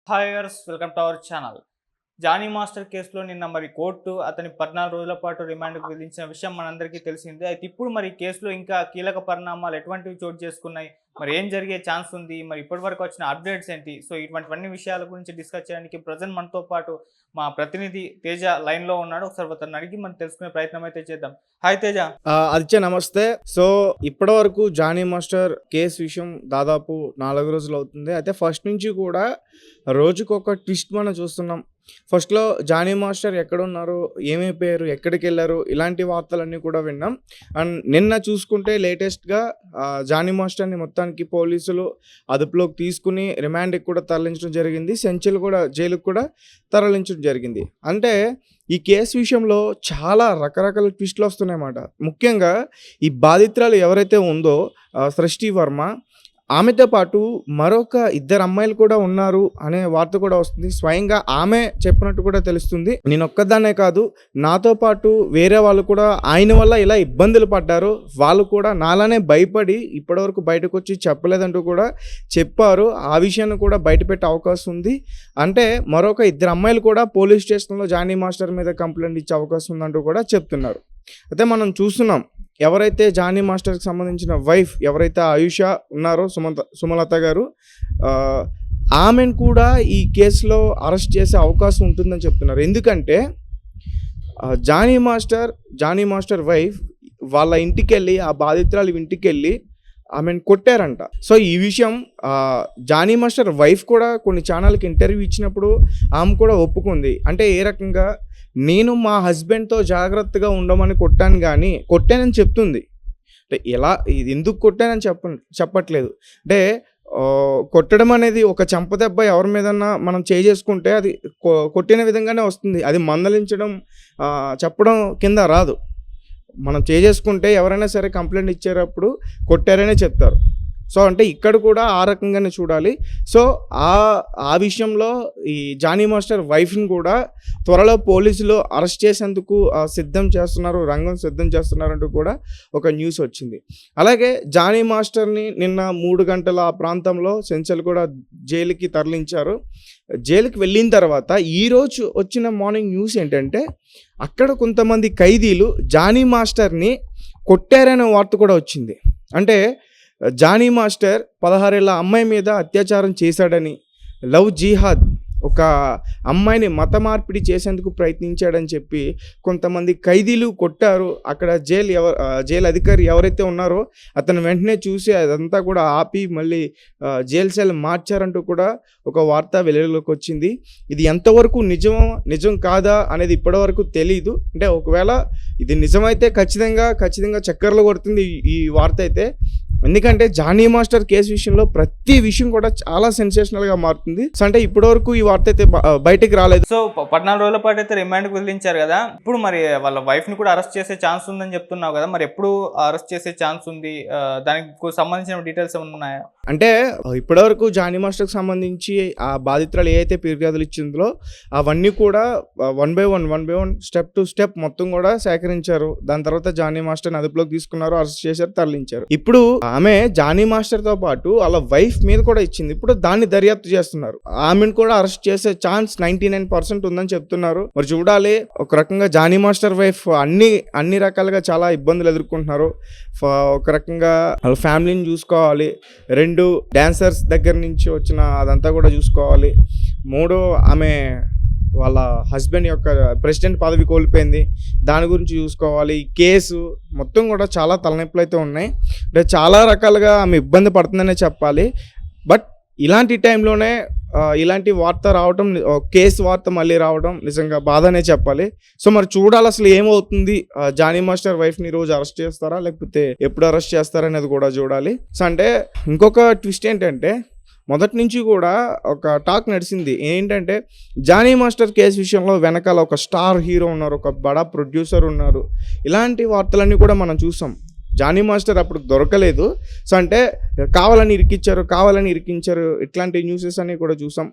Hi viewers, welcome to our channel. Jani master కేసులో నిన్న court అతని 14 రోజుల పాటు రిమాండ్కు విధించిన విషయం మనందరికీ తెలిసిందే. అయితే ఇప్పుడు ఈ కేసులో ఇంకా కీలక పరిణామాలు ఎటువంటివి చోటు చేసుకున్నాయి, ఏం జరిగే ఛాన్స్ ఉంది, ఇప్పటివరకు వచ్చిన అప్డేట్స్ ఏంటి? సో ఇటువంటివన్నీ విషయాల గురించి డిస్కస్ చేయడానికి ప్రజెంట్ మనతో పాటు మా ప్రతినిధి తేజ లైన్లో ఉన్నాడు. ఒకసారి అతను అడిగి మనం తెలుసుకునే ప్రయత్నం అయితే చేద్దాం. హాయ్ తేజ. ఆదిత్య నమస్తే. సో ఇప్పటివరకు జానీ మాస్టర్ కేసు విషయం దాదాపు 4 రోజులు అవుతుంది. అయితే ఫస్ట్ నుంచి కూడా రోజుకొక ట్విస్ట్ మనం చూస్తున్నాం. ఫస్ట్లో జానీ మాస్టర్ ఎక్కడున్నారు, ఏమైపోయారు, ఎక్కడికి వెళ్ళారు, ఇలాంటి వార్తలన్నీ కూడా విన్నాం. అండ్ నిన్న చూసుకుంటే లేటెస్ట్గా జానీ మాస్టర్ని మొత్తానికి పోలీసులు అదుపులోకి తీసుకుని రిమాండ్కి కూడా తరలించడం జరిగింది. సెంచల్ కూడా జైలుకు కూడా తరలించడం జరిగింది. అంటే ఈ కేసు విషయంలో చాలా రకరకాల ట్విస్టులు వస్తున్నాయన్నమాట. ముఖ్యంగా ఈ బాధితురాలు ఎవరైతే ఉందో సృష్టి వర్మ, ఆమెతో పాటు మరొక 2 అమ్మాయిలు కూడా ఉన్నారు అనే వార్త కూడా వస్తుంది. స్వయంగా ఆమె చెప్పినట్టు కూడా తెలుస్తుంది. నేను ఒక్కదాన్నే కాదు, నాతో పాటు వేరే వాళ్ళు కూడా ఆయన వల్ల ఇలా ఇబ్బందులు పడ్డారు, వాళ్ళు కూడా నాలానే భయపడి ఇప్పటివరకు బయటకు వచ్చి చెప్పలేదంటూ కూడా చెప్పారు. ఆ విషయాన్ని కూడా బయటపెట్టే అవకాశం ఉంది. అంటే మరొక 2 అమ్మాయిలు కూడా పోలీస్ స్టేషన్లో జానీ మాస్టర్ మీద కంప్లైంట్ ఇచ్చే అవకాశం ఉందంటూ కూడా చెప్తున్నారు. అయితే మనం చూస్తున్నాం, ఎవరైతే జానీ మాస్టర్కి సంబంధించిన వైఫ్ ఎవరైతే ఆయుష ఉన్నారో సుమలత గారు, ఆమెను కూడా ఈ కేసులో అరెస్ట్ చేసే అవకాశం ఉంటుందని చెప్తున్నారు. ఎందుకంటే జానీ మాస్టర్ వైఫ్ వాళ్ళ ఇంటికి వెళ్ళి, ఆ బాధితురాలు ఇంటికి వెళ్ళి ఆమెను కొట్టారంట. సో ఈ విషయం జానీ మాస్టర్ వైఫ్ కూడా కొన్ని ఛానల్కి ఇంటర్వ్యూ ఇచ్చినప్పుడు ఆమె కూడా ఒప్పుకుంది. అంటే ఏ రకంగా, నేను మా హస్బెండ్తో జాగ్రత్తగా ఉండమని కొట్టానని చెప్తుంది. అంటే ఎలా, ఇది ఎందుకు కొట్టానని చెప్పట్లేదు. అంటే కొట్టడం అనేది ఒక చెంపదెబ్బ ఎవరి మీదన్నా మనం చేసుకుంటే అది కొట్టిన విధంగానే వస్తుంది. అది మందలించడం చెప్పడం కింద రాదు. మనం చేసుకుంటే ఎవరైనా సరే కంప్లైంట్ ఇచ్చేటప్పుడు కొట్టారనే చెప్తారు. సో అంటే ఇక్కడ కూడా ఆ రకంగానే చూడాలి. సో ఆ విషయంలో ఈ జానీ మాస్టర్ వైఫ్ని కూడా త్వరలో పోలీసులు అరెస్ట్ చేసేందుకు రంగం సిద్ధం చేస్తున్నారంటూ కూడా ఒక న్యూస్ వచ్చింది. అలాగే జానీ మాస్టర్ని నిన్న 3 గంటల ఆ ప్రాంతంలో సెంచల్ కూడా జైలుకి తరలించారు. జైలుకి వెళ్ళిన తర్వాత ఈరోజు వచ్చిన మార్నింగ్ న్యూస్ ఏంటంటే, అక్కడ కొంతమంది ఖైదీలు జానీ మాస్టర్ని కొట్టారనే వార్త కూడా వచ్చింది. అంటే జానీ మాస్టర్ 16 ఏళ్ల అమ్మాయి మీద అత్యాచారం చేశాడని, లవ్ జిహాద్, ఒక అమ్మాయిని మత మార్పిడి చేసేందుకు ప్రయత్నించాడని చెప్పి కొంతమంది ఖైదీలు కొట్టారు. అక్కడ జైలు అధికారి ఎవరైతే ఉన్నారో అతను వెంటనే చూసి అదంతా కూడా ఆపి మళ్ళీ జైలు సెల్ మార్చారంటూ కూడా ఒక వార్త వెలుగులోకి వచ్చింది. ఇది ఎంతవరకు నిజం కాదా అనేది ఇప్పటివరకు తెలియదు. అంటే ఒకవేళ ఇది నిజమైతే ఖచ్చితంగా చక్కర్లు కొడుతుంది ఈ వార్త అయితే. ఎందుకంటే జానీ మాస్టర్ కేసు విషయంలో ప్రతి విషయం కూడా చాలా సెన్సేషనల్గా మారుతుంది. సో అంటే ఇప్పటివరకు ఈ వార్త అయితే బయటకు రాలేదు. సో 14 రోజుల పాటు అయితే రిమాండ్కి వదిలించారు కదా, ఇప్పుడు వాళ్ళ వైఫ్ని కూడా అరెస్ట్ చేసే ఛాన్స్ ఉందని చెప్తున్నావు కదా, ఎప్పుడు అరెస్ట్ చేసే ఛాన్స్ ఉంది? దానికి సంబంధించిన డీటెయిల్స్ ఏమైనా ఉన్నాయా? అంటే ఇప్పటివరకు జానీ మాస్టర్కి సంబంధించి ఆ బాధితురాలు ఏ అయితే ఫిర్యాదులు ఇచ్చిందో అవన్నీ కూడా one by one step to step మొత్తం కూడా సేకరించారు. దాని తర్వాత జానీ మాస్టర్ని అదుపులోకి తీసుకున్నారు, అరెస్ట్ చేశారు, తరలించారు. ఇప్పుడు ఆమె జానీ మాస్టర్తో పాటు వాళ్ళ వైఫ్ మీద కూడా ఇచ్చింది. ఇప్పుడు దాన్ని దర్యాప్తు చేస్తున్నారు. ఆమెను కూడా అరెస్ట్ చేసే ఛాన్స్ 99% ఉందని చెప్తున్నారు. మరి చూడాలి. ఒక రకంగా జానీ మాస్టర్ వైఫ్ అన్ని రకాలుగా చాలా ఇబ్బందులు ఎదుర్కొంటున్నారు. ఒక రకంగా వాళ్ళ ఫ్యామిలీని చూసుకోవాలి, 2 డాన్సర్స్ దగ్గర నుంచి వచ్చిన అదంతా కూడా చూసుకోవాలి, 3 ఆమె వాళ్ళ హస్బెండ్ యొక్క ప్రెసిడెంట్ పదవి కోల్పోయింది, దాని గురించి చూసుకోవాలి. ఈ కేసు మొత్తం కూడా చాలా తలనొప్పులు అయితే ఉన్నాయి. అంటే చాలా రకాలుగా ఆమె ఇబ్బంది పడుతుందనే చెప్పాలి. బట్ ఇలాంటి టైంలోనే ఇలాంటి వార్త రావడం, కేసు వార్త మళ్ళీ రావడం నిజంగా బాధనే చెప్పాలి. సో మరి చూడాలి అసలు ఏమవుతుంది. జానీ మాస్టర్ వైఫ్ని రోజు అరెస్ట్ చేస్తారా లేకపోతే ఎప్పుడు అరెస్ట్ చేస్తారా అనేది కూడా చూడాలి. సో అంటే ఇంకొక ట్విస్ట్ ఏంటంటే, మొదటి నుంచి కూడా ఒక టాక్ నడిచింది ఏంటంటే, జానీ మాస్టర్ కేసు విషయంలో వెనకాల ఒక స్టార్ హీరో ఉన్నారు, ఒక బడా ప్రొడ్యూసర్ ఉన్నారు. ఇలాంటి వార్తలన్నీ కూడా మనం చూసాం. జానీ మాస్టర్ అప్పుడు దొరకలేదు. సో అంటే కావాలని ఇరికించారు ఇట్లాంటి న్యూసెస్ అన్నీ కూడా చూసాం.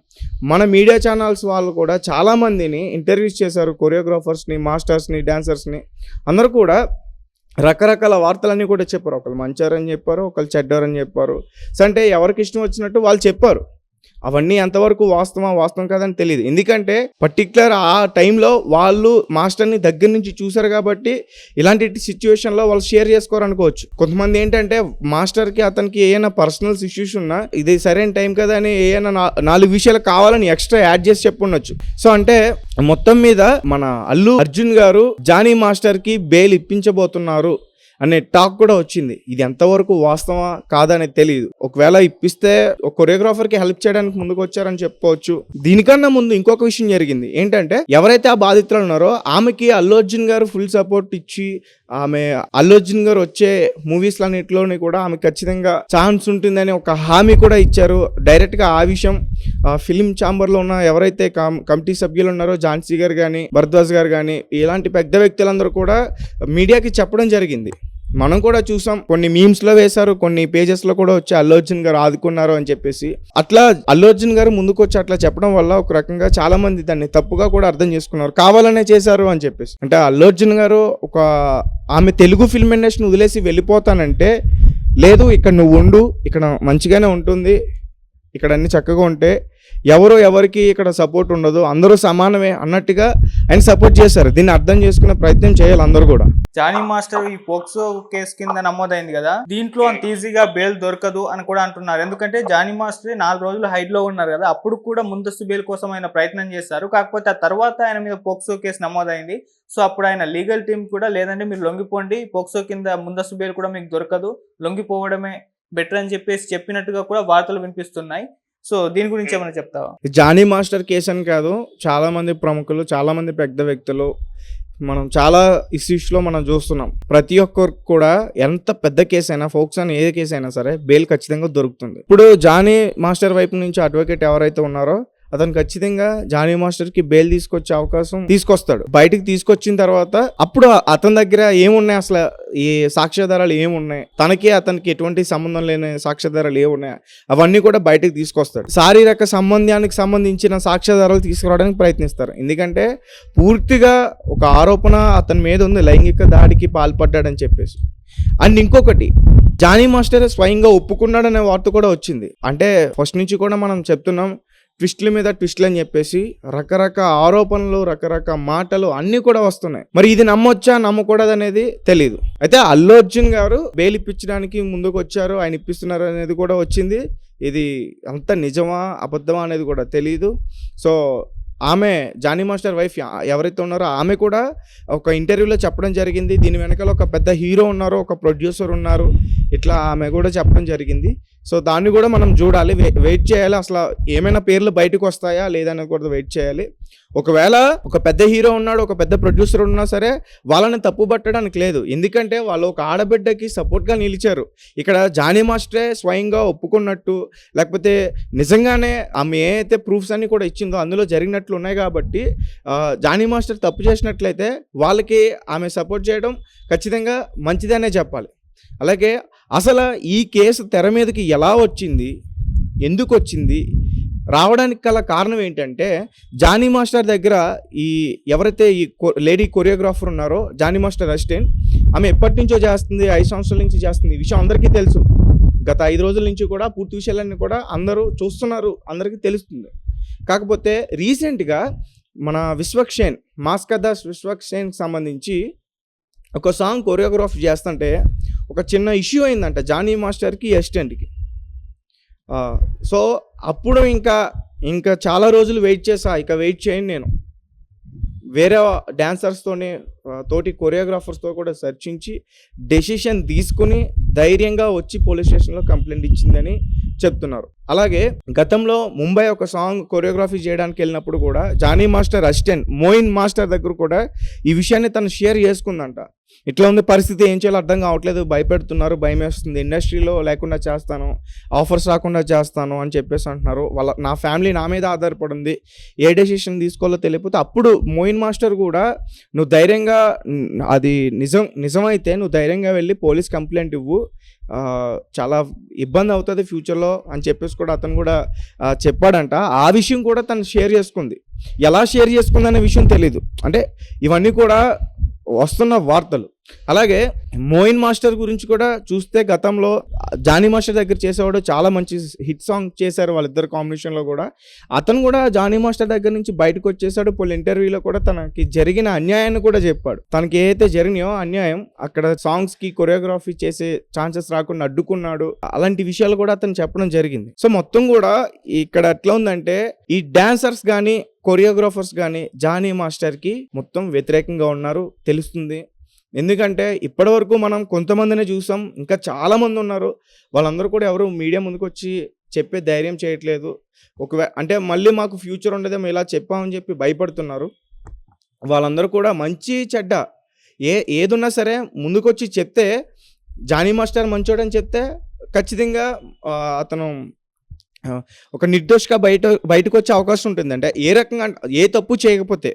మన మీడియా ఛానల్స్ వాళ్ళు కూడా చాలామందిని ఇంటర్వ్యూస్ చేశారు, కొరియోగ్రాఫర్స్ని, మాస్టర్స్ని, డాన్సర్స్ని. అందరూ కూడా రకరకాల వార్తలన్నీ కూడా చెప్పారు. ఒకళ్ళు మంచారని చెప్పారు, ఒకళ్ళు చెడ్డారని చెప్పారు. సో అంటే ఎవరికి ఇష్టం వచ్చినట్టు వాళ్ళు చెప్పారు. అవన్నీ ఎంతవరకు వాస్తవం కాదని తెలియదు. ఎందుకంటే పర్టికులర్ ఆ టైంలో వాళ్ళు మాస్టర్ని దగ్గర నుంచి చూసారు కాబట్టి ఇలాంటి సిచ్యువేషన్లో వాళ్ళు షేర్ చేసుకోరు అనుకోవచ్చు. కొంతమంది ఏంటంటే మాస్టర్కి అతనికి ఏమైనా పర్సనల్ ఇష్యూస్ ఉన్నా ఇది సరైన టైం కదా అని ఏమైనా 4 విషయాలు కావాలని ఎక్స్ట్రా యాడ్ చేసి చెప్పుండొచ్చు. సో అంటే మొత్తం మీద మన అల్లు అర్జున్ గారు జానీ మాస్టర్కి బెయిల్ ఇప్పించబోతున్నారు అనే టాక్ కూడా వచ్చింది. ఇది ఎంతవరకు వాస్తవా కాదనేది తెలియదు. ఒకవేళ ఇప్పిస్తే ఒక కొరియోగ్రాఫర్కి హెల్ప్ చేయడానికి ముందుకు వచ్చారని చెప్పుకోవచ్చు. దీనికన్నా ముందు ఇంకొక విషయం జరిగింది. ఏంటంటే ఎవరైతే ఆ బాధితులు ఉన్నారో ఆమెకి అల్లు అర్జున్ గారు ఫుల్ సపోర్ట్ ఇచ్చి ఆమె అల్లు అర్జున్ గారు వచ్చే మూవీస్ అన్నిటిలోని కూడా ఆమె ఖచ్చితంగా ఛాన్స్ ఉంటుందని ఒక హామీ కూడా ఇచ్చారు. డైరెక్ట్గా ఆ విషయం ఫిలిం ఛాంబర్లో ఉన్న ఎవరైతే కమిటీ సభ్యులు ఉన్నారో ఝాన్సీ గారు కానీ భరద్వాజ్ గారు కానీ ఇలాంటి పెద్ద వ్యక్తులందరూ కూడా మీడియాకి చెప్పడం జరిగింది. మనం కూడా చూసాం, కొన్ని మీమ్స్లో వేశారు, కొన్ని పేజెస్లో కూడా వచ్చి అల్లు అర్జున్ గారు ఆదుకున్నారు అని చెప్పేసి. అట్లా అల్లు అర్జున్ గారు ముందుకు వచ్చి అట్లా చెప్పడం వల్ల ఒక రకంగా చాలా మంది దాన్ని తప్పుగా కూడా అర్థం చేసుకున్నారు, కావాలనే చేశారు అని చెప్పేసి. అంటే అల్లు అర్జున్ గారు ఆమె తెలుగు ఫిల్మ్ ఇండస్ట్రీని వదిలేసి వెళ్ళిపోతానంటే, లేదు ఇక్కడ నువ్వు ఉండు, ఇక్కడ మంచిగానే ఉంటుంది, ఇక్కడ అన్ని చక్కగా ఉంటే ఎవరికి ఇక్కడ సపోర్ట్ ఉండదు, అందరూ సమానమే అన్నట్టుగా ఆయన సపోర్ట్ చేశారు. దీన్ని అర్థం చేసుకునే ప్రయత్నం చేయాలి అందరూ కూడా. జానీ మాస్టర్ ఈ పోక్సో కేసు కింద నమోదైంది కదా, దీంట్లో అంత ఈజీగా బెయిల్ దొరకదు అని కూడా అంటున్నారు. ఎందుకంటే జానీ మాస్టర్ 4 రోజులు హైడ్ లో ఉన్నారు కదా, అప్పుడు కూడా ముందస్తు బెయిల్ కోసం ఆయన ప్రయత్నం చేశారు. కాకపోతే ఆ తర్వాత ఆయన మీద పోక్సో కేసు నమోదైంది. సో అప్పుడు ఆయన లీగల్ టీం కూడా లేదంటే మీరు లొంగిపోండి, పోక్సో కింద ముందస్తు బెయిల్ కూడా మీకు దొరకదు, లొంగిపోవడమే బెటర్ అని చెప్పినట్టుగా కూడా వార్తలు వినిపిస్తున్నాయి. సో దీని గురించి ఏమైనా చెప్తావా? జానీ మాస్టర్ కేసు అని కాదు, చాలా మంది ప్రముఖులు, చాలా మంది పెద్ద వ్యక్తులు, మనం చాలా ఇష్యూస్లో మనం చూస్తున్నాం. ప్రతి ఒక్కరికి కూడా ఎంత పెద్ద కేసు అయినా, ఫోక్స్ అని ఏ కేసు అయినా సరే బెయిల్ ఖచ్చితంగా దొరుకుతుంది. ఇప్పుడు జానీ మాస్టర్ వైపు నుంచి అడ్వకేట్ ఎవరైతే ఉన్నారో అతను ఖచ్చితంగా జానీ మాస్టర్కి బెయిల్ తీసుకొచ్చే అవకాశం తీసుకొస్తాడు. బయటికి తీసుకొచ్చిన తర్వాత అప్పుడు అతని దగ్గర ఏమున్నాయి, అసలు ఈ సాక్ష్యాధారాలు ఏమున్నాయి, అతనికి ఎటువంటి సంబంధం లేని సాక్ష్యాధారాలు ఏమున్నాయి, అవన్నీ కూడా బయటకు తీసుకొస్తాడు. శారీరక సంబంధానికి సంబంధించిన సాక్ష్యాధారాలు తీసుకురావడానికి ప్రయత్నిస్తారు. ఎందుకంటే పూర్తిగా ఒక ఆరోపణ అతని మీద ఉంది, లైంగిక దాడికి పాల్పడ్డాడని చెప్పేసి. అండ్ ఇంకొకటి, జానీ మాస్టర్ స్వయంగా ఒప్పుకున్నాడనే వార్త కూడా వచ్చింది. అంటే ఫస్ట్ నుంచి కూడా మనం చెప్తున్నాం, ట్విస్ట్ల మీద ట్విస్ట్లు అని చెప్పేసి రకరకాల ఆరోపణలు, రకరకాల మాటలు అన్నీ కూడా వస్తున్నాయి. మరి ఇది నమ్మొచ్చా నమ్మకూడదు అనేది తెలియదు. అయితే అల్లు అర్జున్ గారు బెయిల్ ఇప్పించడానికి ముందుకు వచ్చారు, ఆయన ఇప్పిస్తున్నారు అనేది కూడా వచ్చింది. ఇది అంత నిజమా అబద్ధమా అనేది కూడా తెలియదు. సో ఆమె జానీ మాస్టర్ వైఫ్ ఎవరైతే ఉన్నారో ఆమె కూడా ఒక ఇంటర్వ్యూలో చెప్పడం జరిగింది, దీని వెనకాల ఒక పెద్ద హీరో ఉన్నారు, ఒక ప్రొడ్యూసర్ ఉన్నారు, ఇట్లా ఆమె కూడా చెప్పడం జరిగింది. సో దాన్ని కూడా మనం చూడాలి, వెయిట్ చేయాలి. అసలు ఏమైనా పేర్లు బయటకు వస్తాయా లేదని కూడా వెయిట్ చేయాలి. ఒకవేళ ఒక పెద్ద హీరో ఉన్నాడు, ఒక పెద్ద ప్రొడ్యూసర్ ఉన్నా సరే వాళ్ళని తప్పు పట్టడానికి లేదు. ఎందుకంటే వాళ్ళు ఒక ఆడబిడ్డకి సపోర్ట్గా నిలిచారు. ఇక్కడ జానీ మాస్టరే స్వయంగా ఒప్పుకున్నట్టు, లేకపోతే నిజంగానే ఆమె ఏ అయితే ప్రూఫ్స్ అన్ని కూడా ఇచ్చిందో అందులో జరిగినట్లు ఉన్నాయి కాబట్టి జానీ మాస్టర్ తప్పు చేసినట్లయితే వాళ్ళకి ఆమె సపోర్ట్ చేయడం ఖచ్చితంగా మంచిదనే చెప్పాలి. అలాగే అసలు ఈ కేసు తెర మీదకి ఎలా వచ్చింది, ఎందుకు వచ్చింది, రావడానికి గల కారణం ఏంటంటే జానీ మాస్టర్ దగ్గర ఎవరైతే ఈ లేడీ కొరియోగ్రాఫర్ ఉన్నారో జానీ మాస్టర్ అసిస్టెంట్, ఆమె ఎప్పటి నుంచో చేస్తుంది, 5 సంవత్సరాల నుంచి చేస్తుంది. ఈ విషయం అందరికీ తెలుసు. గత 5 రోజుల నుంచి కూడా పూర్తి విషయాలన్నీ కూడా అందరూ చూస్తున్నారు, అందరికీ తెలుస్తుంది. కాకపోతే రీసెంట్గా మన విశ్వక్సేన్, మాస్కదాస్ విశ్వక్సేన్కి సంబంధించి ఒక సాంగ్ కొరియోగ్రాఫ్ చేస్తుంటే ఒక చిన్న ఇష్యూ అయిందంట జానీ మాస్టర్కి, అసిస్టెంట్కి. సో అప్పుడు ఇంకా చాలా రోజులు వెయిట్ చేసా, ఇక వెయిట్ చేయను నేను. వేరే తోటి కొరియోగ్రాఫర్స్తో కూడా చర్చించి డెసిషన్ తీసుకుని ధైర్యంగా వచ్చి పోలీస్ స్టేషన్లో కంప్లైంట్ ఇచ్చిందని చెప్తున్నారు. అలాగే గతంలో ముంబై ఒక సాంగ్ కొరియోగ్రఫీ చేయడానికి వెళ్ళినప్పుడు కూడా Jani master assistant Moin master దగ్గర కూడా ఈ విషయాన్ని తను షేర్ చేసుకుందంట. ఇట్లా ఉంది పరిస్థితి, ఏం చేయాలో అర్థం కావట్లేదు, భయపెడుతున్నారు, భయం వేస్తుంది, ఇండస్ట్రీలో లేకుండా చేస్తాను, ఆఫర్స్ రాకుండా చేస్తాను అని చెప్పేసి అంటున్నారు. నా ఫ్యామిలీ నా మీద ఆధారపడింది, ఏ డెసిషన్ తీసుకోవాలో తెలియకపోతే అప్పుడు మోయిన్ మాస్టర్ కూడా నువ్వు ధైర్యంగా, అది నిజమైతే నువ్వు ధైర్యంగా వెళ్ళి పోలీస్ కంప్లైంట్ ఇవ్వు, చాలా ఇబ్బంది అవుతుంది ఫ్యూచర్లో అని చెప్పేసి కూడా అతను కూడా చెప్పాడంట. ఆ విషయం కూడా తను షేర్ చేసుకుంది. ఎలా షేర్ చేసుకుందనే విషయం తెలీదు. అంటే ఇవన్నీ కూడా వస్తున్న వార్తలు. అలాగే మోయిన్ మాస్టర్ గురించి కూడా చూస్తే గతంలో జానీ మాస్టర్ దగ్గర చేసేవాడు, చాలా మంచి హిట్ సాంగ్ చేశారు వాళ్ళిద్దరు కాంబినేషన్లో కూడా. అతను కూడా జానీ మాస్టర్ దగ్గర నుంచి బయటకు వచ్చేసాడు. పలు ఇంటర్వ్యూలో కూడా తనకి జరిగిన అన్యాయాన్ని కూడా చెప్పాడు. తనకి ఏదైతే జరిగినాయో అన్యాయం, అక్కడ సాంగ్స్కి కొరియోగ్రఫీ చేసే ఛాన్సెస్ రాకుండా అడ్డుకున్నాడు, అలాంటి విషయాలు కూడా అతను చెప్పడం జరిగింది. సో మొత్తం కూడా ఇక్కడ ఎట్లా ఉందంటే ఈ డాన్సర్స్ కానీ కొరియోగ్రాఫర్స్ కానీ జానీ మాస్టర్కి మొత్తం వ్యతిరేకంగా ఉన్నారు తెలుస్తుంది. ఎందుకంటే ఇప్పటి వరకు మనం కొంతమందినే చూసాం, ఇంకా చాలామంది ఉన్నారు. వాళ్ళందరూ కూడా ఎవరు మీడియా ముందుకు వచ్చి చెప్పే ధైర్యం చేయట్లేదు. అంటే మళ్ళీ మాకు ఫ్యూచర్ ఉండదేమో ఇలా చెప్పామని చెప్పి భయపడుతున్నారు. వాళ్ళందరూ కూడా మంచి చెడ్డ ఏదున్నా సరే ముందుకొచ్చి చెప్తే, జానీ మాస్టర్ మంచోడని చెప్తే ఖచ్చితంగా అతను ఒక నిర్దోషిగా బయటకు వచ్చే అవకాశం ఉంటుంది. అంటే ఏ రకంగా, ఏ తప్పు చేయకపోతే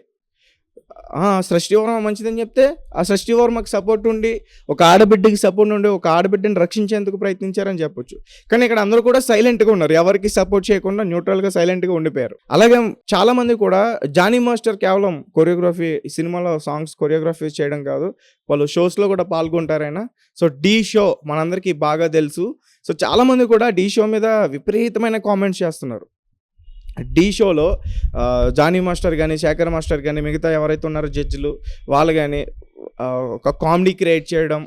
సృష్టి వర్మ మంచిదని చెప్తే ఆ సృష్టి వర్మకి సపోర్ట్ ఉండి, ఒక ఆడబిడ్డకి సపోర్ట్ ఉండి, ఒక ఆడబిడ్డని రక్షించేందుకు ప్రయత్నించారని చెప్పొచ్చు. కానీ ఇక్కడ అందరూ కూడా సైలెంట్గా ఉన్నారు, ఎవరికి సపోర్ట్ చేయకుండా న్యూట్రల్గా సైలెంట్గా ఉండిపోయారు. అలాగే చాలామంది కూడా జానీ మాస్టర్ కేవలం కొరియోగ్రఫీ, సినిమాలో సాంగ్స్ కొరియోగ్రఫీ చేయడం కాదు, వాళ్ళు షోస్లో కూడా పాల్గొంటారైనా. సో ఢీ షో మనందరికీ బాగా తెలుసు. సో చాలామంది కూడా ఢీ షో మీద విపరీతమైన కామెంట్స్ చేస్తున్నారు. ఢీ షోలో జానీ మాస్టర్ కానీ, శేఖర్ మాస్టర్ కానీ, మిగతా ఎవరైతే ఉన్నారో జడ్జిలు వాళ్ళు కానీ ఒక కామెడీ క్రియేట్ చేయడం,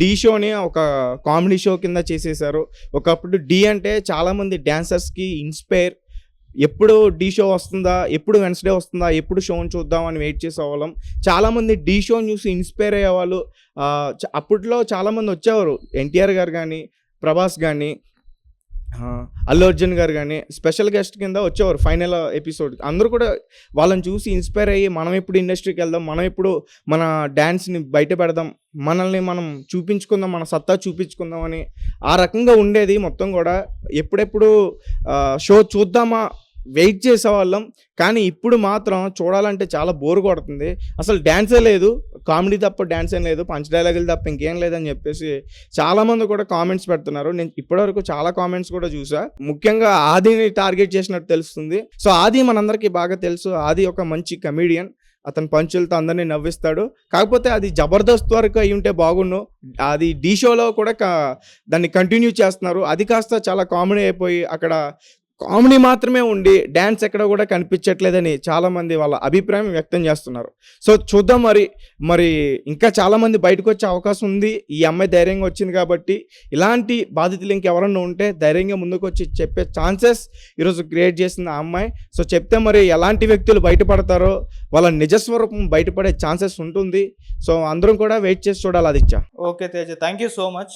ఢీ షోని ఒక కామెడీ షో కింద చేసేసారు. ఒకప్పుడు ఢీ అంటే చాలామంది డాన్సర్స్కి ఇన్స్పైర్, ఎప్పుడు ఢీ షో వస్తుందా, ఎప్పుడు వెన్స్డే వస్తుందా, ఎప్పుడు షోని చూద్దాం అని వెయిట్ చేసేవాళ్ళం. చాలామంది ఢీ షోని చూసి ఇన్స్పైర్ అయ్యేవాళ్ళు. అప్పట్లో చాలామంది వచ్చేవారు, ఎన్టీఆర్ గారు కానీ, ప్రభాస్ కానీ, అల్లు అర్జున్ గారు కానీ స్పెషల్ గెస్ట్ కింద వచ్చేవారు ఫైనల్ ఎపిసోడ్. అందరూ కూడా వాళ్ళని చూసి ఇన్స్పైర్ అయ్యి మనం ఎప్పుడు ఇండస్ట్రీకి వెళ్దాం, మనం ఎప్పుడు మన డ్యాన్స్ని బయట పెడదాం, మనల్ని మనం చూపించుకుందాం, మన సత్తా చూపించుకుందాం అని ఆ రకంగా ఉండేది మొత్తం కూడా. ఎప్పుడెప్పుడు షో చూద్దామా వెయిట్ చేసేవాళ్ళం. కానీ ఇప్పుడు మాత్రం చూడాలంటే చాలా బోర్ కొడుతుంది. అసలు డ్యాన్సే లేదు, కామెడీ తప్ప డ్యాన్స్ ఏం లేదు, పంచ్ డైలాగులు తప్ప ఇంకేం లేదని చెప్పేసి చాలామంది కూడా కామెంట్స్ పెడుతున్నారు. నేను ఇప్పటివరకు చాలా కామెంట్స్ కూడా చూసా, ముఖ్యంగా ఆదిని టార్గెట్ చేసినట్టు తెలుస్తుంది. సో ఆది మనందరికీ బాగా తెలుసు, ఆది ఒక మంచి కమీడియన్, అతను పంచులతో అందరినీ నవ్విస్తాడు. కాకపోతే అది జబర్దస్త్ వరకు అయి ఉంటే బాగుండు, అది ఢీ షోలో కూడా దాన్ని కంటిన్యూ చేస్తున్నారు. అది కాస్త చాలా కామెడీ అయిపోయి అక్కడ కామెడీ మాత్రమే ఉండి డ్యాన్స్ ఎక్కడ కూడా కనిపించట్లేదని చాలామంది వాళ్ళ అభిప్రాయం వ్యక్తం చేస్తున్నారు. సో చూద్దాం, మరి ఇంకా చాలామంది బయటకు వచ్చే అవకాశం ఉంది. ఈ అమ్మాయి ధైర్యంగా వచ్చింది కాబట్టి ఇలాంటి బాధితులు ఇంకెవరన్నా ఉంటే ధైర్యంగా ముందుకు వచ్చి చెప్పే ఛాన్సెస్ ఈరోజు క్రియేట్ చేసింది ఆ అమ్మాయి. సో చెప్తే మరి ఎలాంటి వ్యక్తులు బయటపడతారో, వాళ్ళ నిజస్వరూపం బయటపడే ఛాన్సెస్ ఉంటుంది. సో అందరం కూడా వెయిట్ చేసి చూడాలి Aditya. Okay Teja, thank you so much.